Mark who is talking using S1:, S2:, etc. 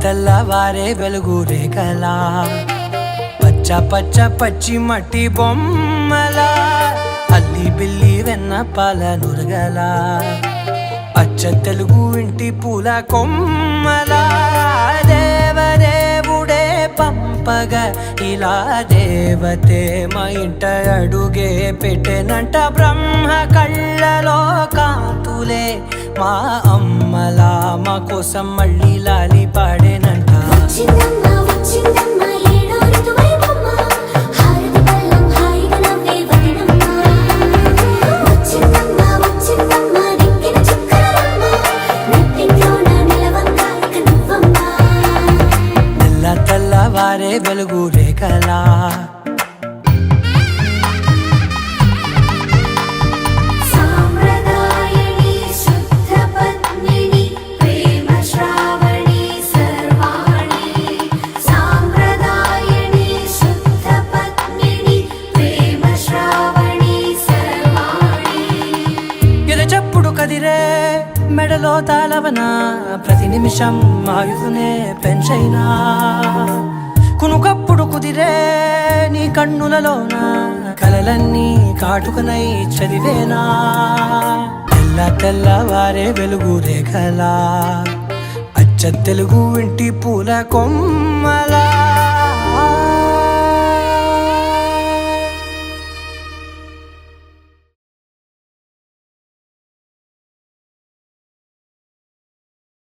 S1: తెల్లవారే వెలుగు రేఖలా పచ్చ పచ్చ పచ్చి మట్టి బొమ్మలా అల్లి బిల్లి వెన్న పాల నురగలా అచ్చ తెలుగు ఇంటి పూల కొమ్మలా దేవదేవుడే పంపగా ఇలా దేవతే మా ఇంట అడుగే పెట్టెనంట బ్రహ్మ కళ్ళలో కాంతులే మా అమ్మలా మా కోసం మళ్ళీ లాలి పాడేనంట తెల్లవారే వెలుగు రేఖలా చెప్పుడు కదిరే మెడలో తాళవన ప్రతి నిమిషం ఆయుధునే పెంచైనా కునుకప్పుడు కుదిరే నీ కన్నులలోన కలలన్నీ కాటుకనై చదివేనా తెల్లవారే వెలుగు రేఖలా అచ్చ తెలుగు ఇంటి పూల కొమ్మలా